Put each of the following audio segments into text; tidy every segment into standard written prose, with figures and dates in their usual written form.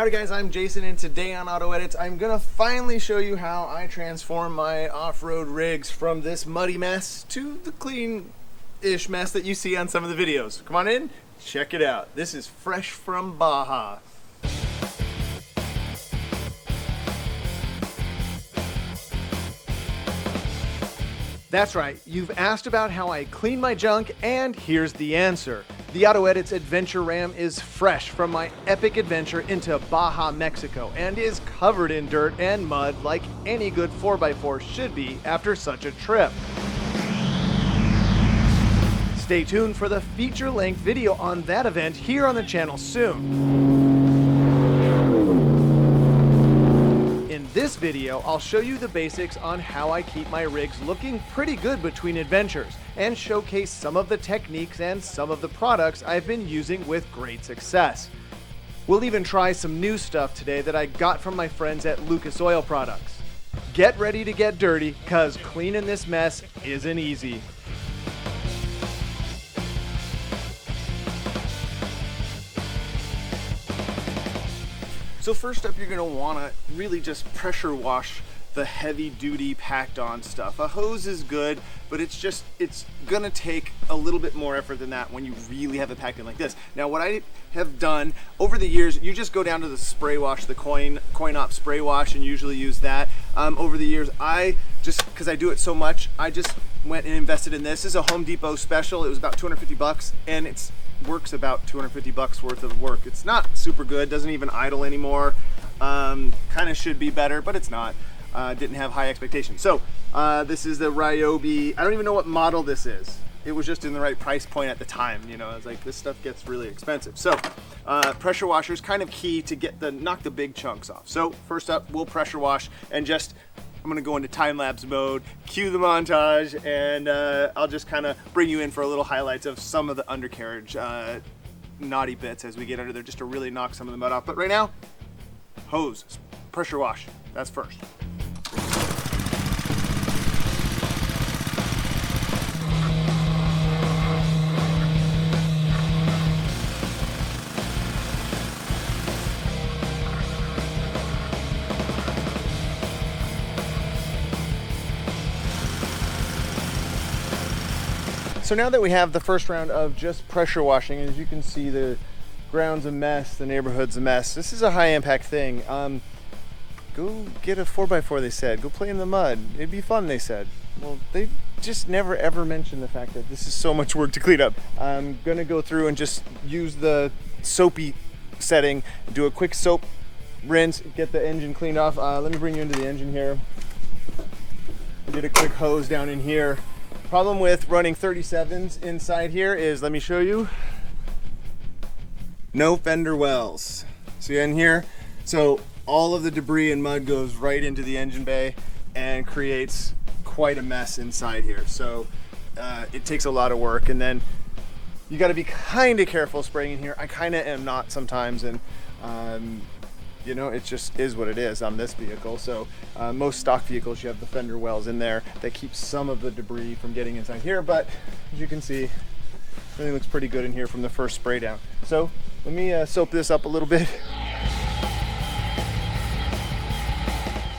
Howdy guys, I'm Jason, and today on AutoEdits I'm gonna finally show you how I transform my off-road rigs from this muddy mess to the clean-ish mess that you see on some of the videos. Come on in, check it out. This is fresh from Baja. That's right, you've asked about how I clean my junk, and here's the answer. The AutoEdits Adventure Ram is fresh from my epic adventure into Baja Mexico and is covered in dirt and mud like any good 4x4 should be after such a trip. Stay tuned for the feature-length video on that event here on the channel soon. In this video, I'll show you the basics on how I keep my rigs looking pretty good between adventures and showcase some of the techniques and some of the products I've been using with great success. We'll even try some new stuff today that I got from my friends at Lucas Oil Products. Get ready to get dirty, cause cleaning this mess isn't easy. So first up, you're going to want to really just pressure wash the heavy duty packed on stuff. A hose is good, but it's going to take a little bit more effort than that when you really have it packed in like this. Now what I have done over the years, you just go down to the spray wash, the coin op spray wash, and usually use that. Over the years, because I do it so much, I just went and invested in this. This is a Home Depot special. It was about 250 bucks, and it's works about 250 bucks worth of work. It's not super good, doesn't even idle anymore. Kind of should be better, but it's not. Didn't have high expectations. So this is the Ryobi. I don't even know what model this is. It was just in the right price point at the time. You know, I was like, this stuff gets really expensive. So pressure washer is kind of key to knock the big chunks off. So first up, we'll pressure wash and I'm gonna go into time-lapse mode, cue the montage, and I'll just kind of bring you in for a little highlights of some of the undercarriage naughty bits as we get under there, just to really knock some of the mud off. But right now, hose, pressure wash, that's first. So now that we have the first round of just pressure washing, as you can see, the ground's a mess, the neighborhood's a mess. This is a high impact thing. Go get a 4x4, they said. Go play in the mud. It'd be fun, they said. Well, they just never ever mentioned the fact that this is so much work to clean up. I'm gonna go through and just use the soapy setting, do a quick soap rinse, get the engine cleaned off. Let me bring you into the engine here. Get a quick hose down in here. Problem with running 37s inside here is, let me show you, no fender wells. See in here? So all of the debris and mud goes right into the engine bay and creates quite a mess inside here. So it takes a lot of work, and then you got to be kind of careful spraying in here. I kind of am not sometimes, and you know, it just is what it is on this vehicle. So most stock vehicles, you have the fender wells in there that keep some of the debris from getting inside here, but as you can see, everything looks pretty good in here from the first spray down. So let me soap this up a little bit.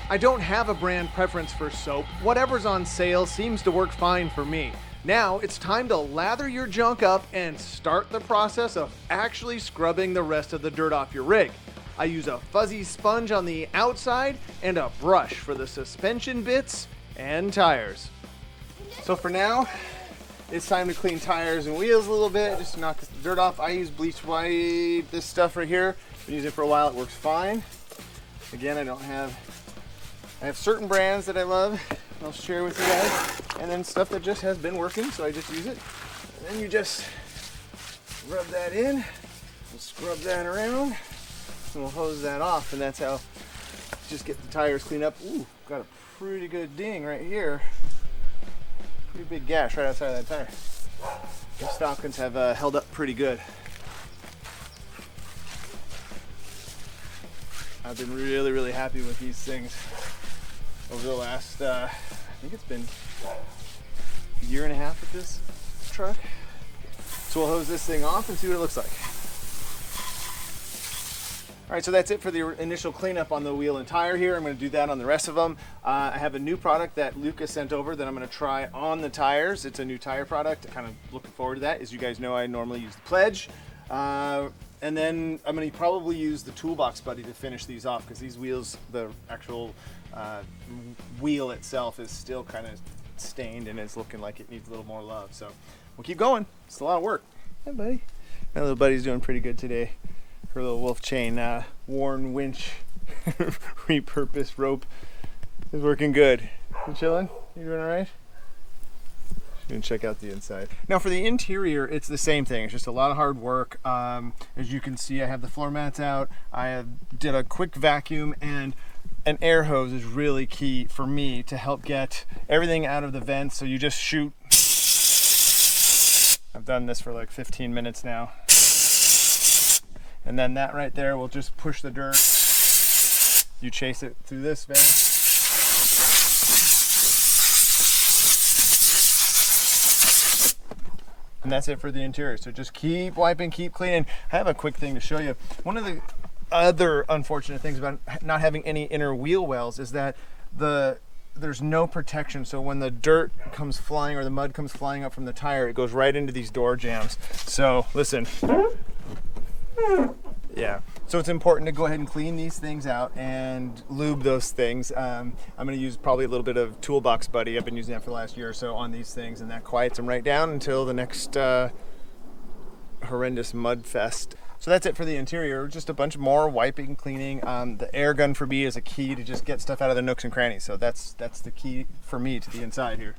I don't have a brand preference for soap. Whatever's on sale seems to work fine for me. Now it's time to lather your junk up and start the process of actually scrubbing the rest of the dirt off your rig. I use a fuzzy sponge on the outside and a brush for the suspension bits and tires. So for now, it's time to clean tires and wheels a little bit, just to knock the dirt off. I use Bleach White, this stuff right here. Been using it for a while, it works fine. Again, I have certain brands that I love, I'll share with you guys, and then stuff that just has been working, so I just use it. And then you just rub that in, and scrub that around, and we'll hose that off, and that's how just get the tires cleaned up. Ooh, got a pretty good ding right here. Pretty big gash right outside of that tire. The Stockings have held up pretty good. I've been really, really happy with these things over the last, I think it's been a year and a half with this truck. So we'll hose this thing off and see what it looks like. All right, so that's it for the initial cleanup on the wheel and tire here. I'm going to do that on the rest of them. I have a new product that Lucas sent over that I'm going to try on the tires. It's a new tire product. Kind of looking forward to that. As you guys know, I normally use the Pledge. And then I'm going to probably use the Toolbox Buddy to finish these off, because these wheels, the actual wheel itself is still kind of stained and it's looking like it needs a little more love. So we'll keep going. It's a lot of work. Hey, buddy. My little buddy's doing pretty good today. Her little wolf chain worn winch repurposed rope is working good. You chilling? You doing all right? Just gonna check out the inside. Now for the interior, it's the same thing. It's just a lot of hard work. As you can see, I have the floor mats out. Did a quick vacuum, and an air hose is really key for me to help get everything out of the vents. So you just shoot. I've done this for like 15 minutes now. And then that right there will just push the dirt. You chase it through this vent. And that's it for the interior. So just keep wiping, keep cleaning. I have a quick thing to show you. One of the other unfortunate things about not having any inner wheel wells is that there's no protection. So when the dirt comes flying or the mud comes flying up from the tire, it goes right into these door jambs. So listen. Yeah, so it's important to go ahead and clean these things out and lube those things. I'm going to use probably a little bit of Toolbox Buddy. I've been using that for the last year or so on these things, and that quiets them right down until the next horrendous mud fest. So that's it for the interior. Just a bunch more wiping, cleaning. The air gun for me is a key to just get stuff out of the nooks and crannies. So that's the key for me to the inside here.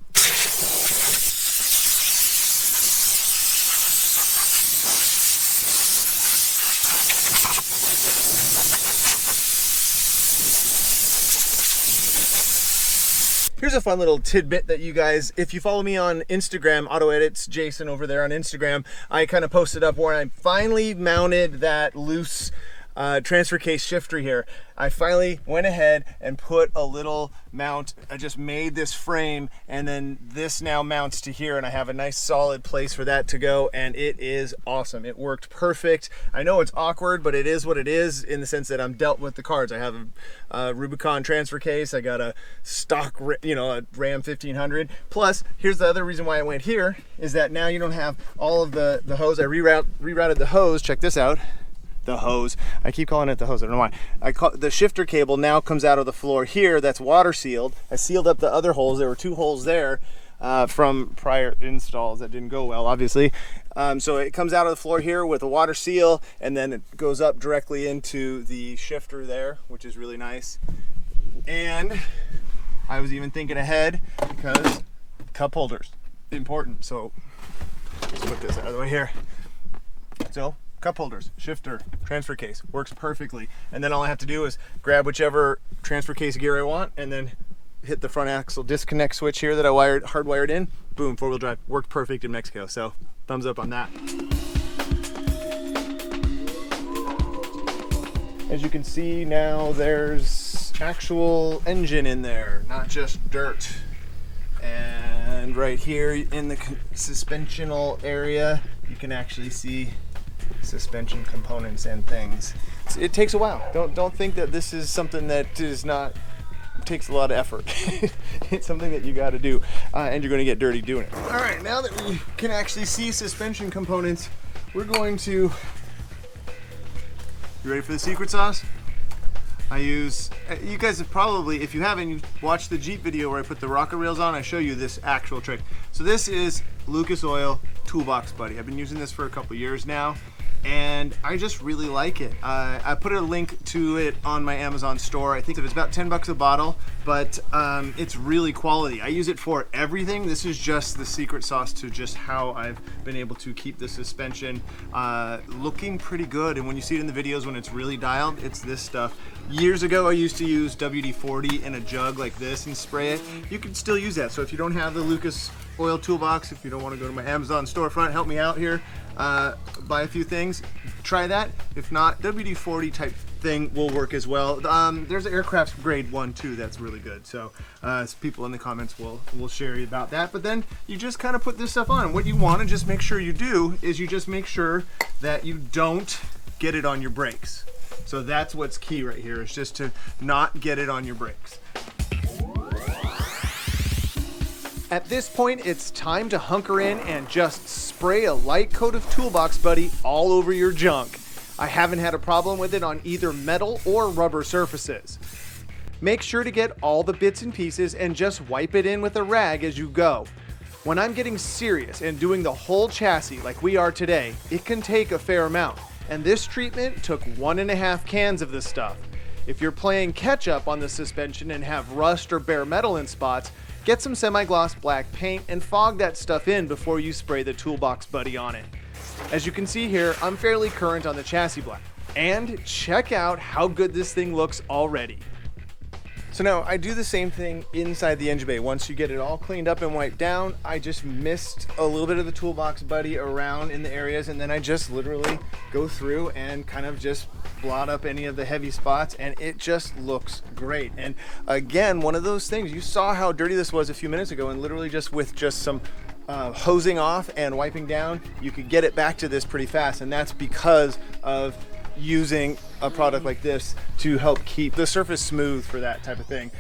Here's a fun little tidbit that you guys, if you follow me on Instagram, AutoEdits Jason over there on Instagram, I kind of posted up where I finally mounted that loose transfer case shifter here. I finally went ahead and put a little mount. I just made this frame, and then this now mounts to here, and I have a nice solid place for that to go, and it is awesome. It worked perfect. I know it's awkward, but it is what it is in the sense that I'm dealt with the cards. I have a Rubicon transfer case. I got a stock, a Ram 1500. Plus, here's the other reason why I went here is that now you don't have all of the hose. I rerouted the hose. Check this out. The hose. I keep calling it the hose. I don't know why. The shifter cable now comes out of the floor here. That's water sealed. I sealed up the other holes. There were 2 holes there from prior installs that didn't go well, obviously. So it comes out of the floor here with a water seal, and then it goes up directly into the shifter there, which is really nice. And I was even thinking ahead because cup holders, important. So let's put this out of the way here. So cup holders, shifter, transfer case, works perfectly. And then all I have to do is grab whichever transfer case gear I want and then hit the front axle disconnect switch here that I hardwired in. Boom, 4-wheel drive. Worked perfect in Mexico. So thumbs up on that. As you can see now, there's actual engine in there, not just dirt. And right here in the suspensional area, you can actually see suspension components and things. It takes a while. Don't think that this is something that takes a lot of effort. It's something that you got to do, and you're going to get dirty doing it. All right, now that we can actually see suspension components, we're going to. You ready for the secret sauce? You guys have probably, if you haven't, you watched the Jeep video where I put the rocker rails on. I show you this actual trick. So this is Lucas Oil Toolbox Buddy. I've been using this for a couple years now, and I just really like it. I put a link to it on my Amazon store. I think it's about 10 bucks a bottle, but it's really quality. I use it for everything. This is just the secret sauce to just how I've been able to keep the suspension looking pretty good. And when you see it in the videos when it's really dialed, it's this stuff. Years ago, I used to use WD-40 in a jug like this and spray it. You can still use that. So if you don't have the Lucas Oil Toolbox, if you don't want to go to my Amazon storefront, help me out here, buy a few things, try that. If not, WD-40 type thing will work as well. There's an aircraft grade one too that's really good. So people in the comments will share about that. But then you just kind of put this stuff on. What you want to just make sure you do is you just make sure that you don't get it on your brakes. So that's what's key right here, is just to not get it on your brakes. At this point, it's time to hunker in and just spray a light coat of Toolbox Buddy all over your junk. I haven't had a problem with it on either metal or rubber surfaces. Make sure to get all the bits and pieces and just wipe it in with a rag as you go. When I'm getting serious and doing the whole chassis like we are today, it can take a fair amount, and this treatment took 1.5 cans of this stuff. If you're playing catch up on the suspension and have rust or bare metal in spots, get some semi-gloss black paint and fog that stuff in before you spray the Toolbox Buddy on it. As you can see here, I'm fairly current on the chassis black. And check out how good this thing looks already. So now I do the same thing inside the engine bay. Once you get it all cleaned up and wiped down, I just mist a little bit of the Toolbox Buddy around in the areas, and then I just literally go through and kind of just blot up any of the heavy spots, and it just looks great. And again, one of those things, you saw how dirty this was a few minutes ago, and literally just with just some hosing off and wiping down, you could get it back to this pretty fast, and that's because of using a product like this to help keep the surface smooth for that type of thing.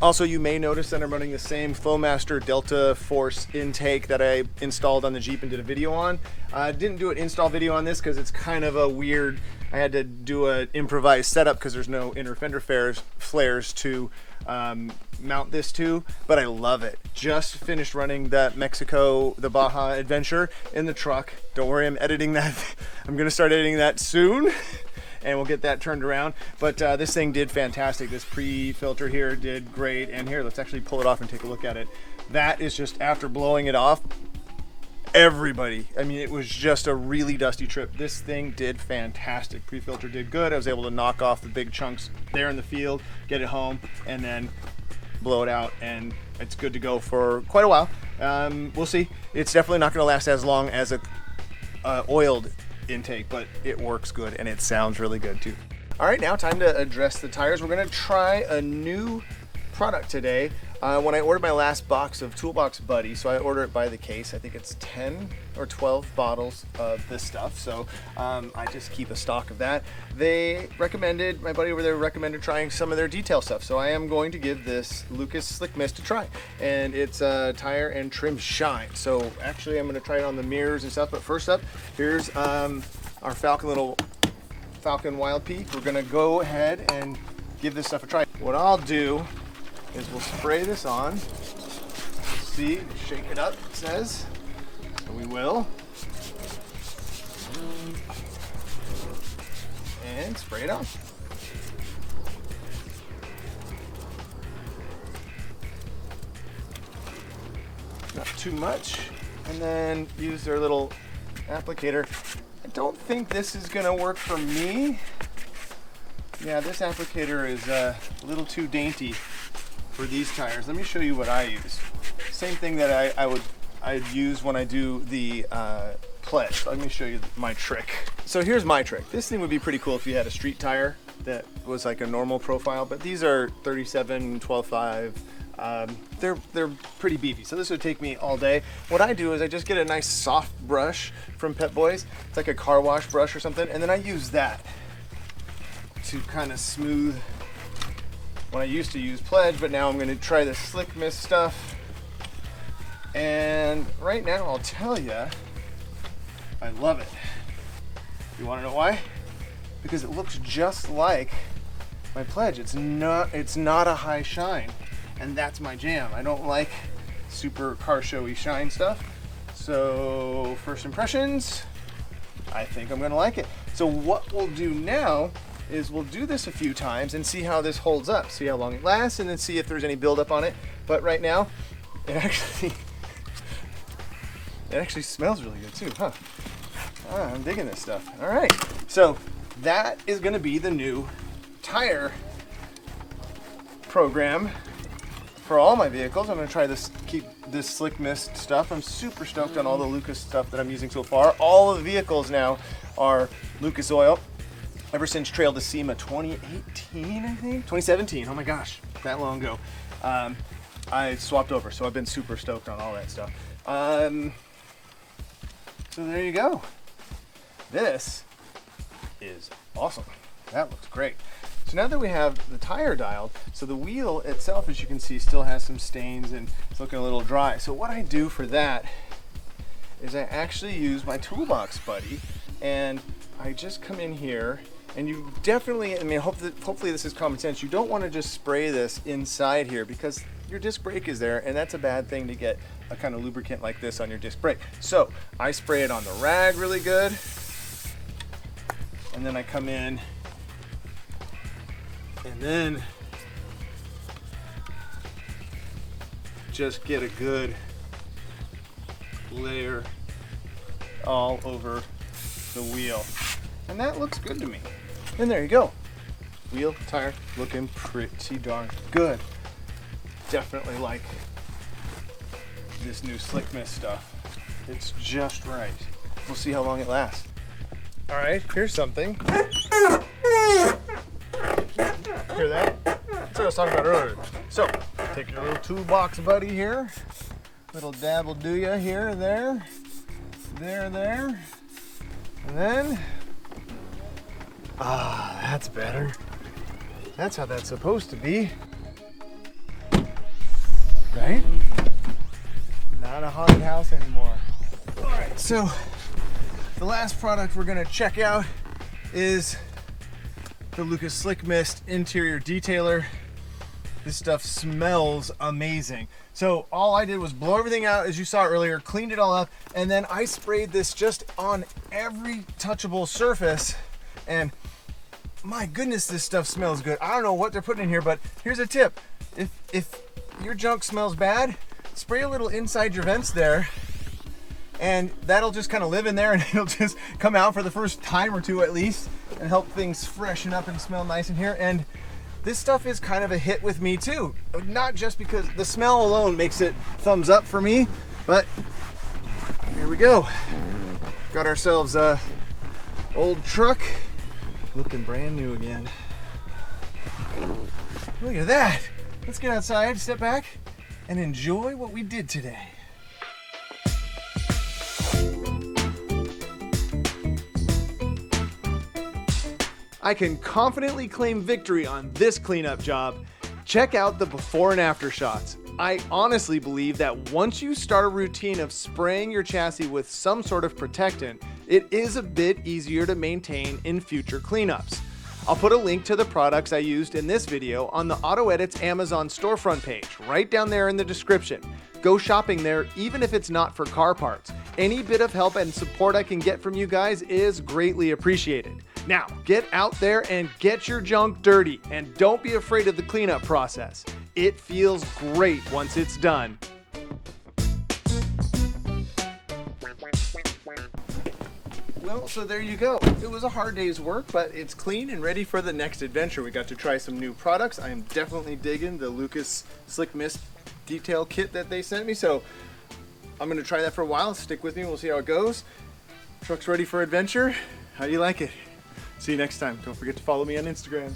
Also, you may notice that I'm running the same Flowmaster Delta Force intake that I installed on the Jeep and did a video on. I didn't do an install video on this because it's kind of a weird, I had to do an improvised setup because there's no inner fender flares to mount this to, but I love it. Just finished running that Mexico, the Baja Adventure in the truck. Don't worry, I'm editing that. I'm gonna start editing that soon and we'll get that turned around. But this thing did fantastic. This pre-filter here did great. And here, let's actually pull it off and take a look at it. That is just after blowing it off, everybody. I mean, it was just a really dusty trip. This thing did fantastic. Pre-filter did good. I was able to knock off the big chunks there in the field, get it home, and then blow it out, and it's good to go for quite a while. We'll see. It's definitely not going to last as long as a oiled intake, but it works good and it sounds really good too. All right, now time to address the tires. We're going to try a new product today. When I ordered my last box of Toolbox Buddy, so I order it by the case. I think it's 10 or 12 bottles of this stuff, so I just keep a stock of that. They recommended, my buddy over there recommended trying some of their detail stuff, so I am going to give this Lucas Slick Mist a try, and it's tire and trim shine. So actually I'm going to try it on the mirrors and stuff, but first up, here's our Falcon Wild Peak. We're going to go ahead and give this stuff a try. What I'll do is we'll spray this on. See, shake it up, it says. So we will. And spray it on. Not too much. And then use their little applicator. I don't think this is gonna work for me. Yeah, this applicator is a little too dainty for these tires. Let me show you what I use. Same thing that I'd use when I do the Pledge. Let me show you my trick. So here's my trick. This thing would be pretty cool if you had a street tire that was like a normal profile, but these are 37, 12.5. They're pretty beefy, so this would take me all day. What I do is I just get a nice soft brush from Pep Boys. It's like a car wash brush or something, and then I use that to kind of smooth. When I used to use Pledge, but now I'm going to try the Slick Mist stuff. And right now, I'll tell you, I love it. You want to know why? Because it looks just like my Pledge. It's not a high shine, and that's my jam. I don't like super car showy shine stuff. So first impressions, I think I'm going to like it. So what we'll do now is we'll do this a few times and see how this holds up, see how long it lasts, and then see if there's any buildup on it. But right now, it actually smells really good too, huh? I'm digging this stuff. All right, so that is going to be the new tire program for all my vehicles. I'm going to try this, keep this Slick Mist stuff. I'm super stoked on all the Lucas stuff that I'm using so far. All of the vehicles now are Lucas oil. Ever since Trail to SEMA 2018, I think? 2017, oh my gosh, that long ago. I swapped over, so I've been super stoked on all that stuff. So there you go. This is awesome. that looks great. So now that we have the tire dialed, so the wheel itself, as you can see, still has some stains and it's looking a little dry. So what I do for that is I actually use my toolbox buddy, and I just come in here, and you definitely, I mean, hopefully this is common sense. You don't want to just spray this inside here because your disc brake is there, and that's a bad thing to get a kind of lubricant like this on your disc brake. So I spray it on the rag really good, and then I come in and then just get a good layer all over the wheel. And that looks good to me. And there you go. Wheel, tire, looking pretty darn good. Definitely like this new Slick Mist stuff. It's just right. We'll see how long it lasts. All right, here's something. Hear that? That's what I was talking about earlier. So, take your little toolbox buddy here. Little dabble do ya here, there. There. And then, that's better. That's how that's supposed to be. Right? Not a haunted house anymore. All right, so the last product we're gonna check out is the Lucas Slick Mist Interior Detailer. This stuff smells amazing. So all I did was blow everything out, as you saw earlier, cleaned it all up, and then I sprayed this just on every touchable surface, and my goodness, this stuff smells good. I don't know what they're putting in here, but here's a tip. If your junk smells bad, spray a little inside your vents there, and that'll just kind of live in there, and it'll just come out for the first time or two at least, and help things freshen up and smell nice in here. And this stuff is kind of a hit with me too. Not just because the smell alone makes it thumbs up for me, but here we go. Got ourselves a old truck looking brand new again. Look at that. Let's get outside, step back, and enjoy what we did today. I can confidently claim victory on this cleanup job. Check out the before and after shots. I honestly believe that once you start a routine of spraying your chassis with some sort of protectant, it is a bit easier to maintain in future cleanups. I'll put a link to the products I used in this video on the AutoEdits Amazon storefront page, right down there in the description. Go shopping there even if it's not for car parts. Any bit of help and support I can get from you guys is greatly appreciated. Now, get out there and get your junk dirty, and don't be afraid of the cleanup process. It feels great once it's done. Well, so there you go. It was a hard day's work, but it's clean and ready for the next adventure. We got to try some new products. I am definitely digging the Lucas Slick Mist detail kit that they sent me, so I'm gonna try that for a while. Stick with me, we'll see how it goes. Truck's ready for adventure. How do you like it? See you next time. Don't forget to follow me on Instagram.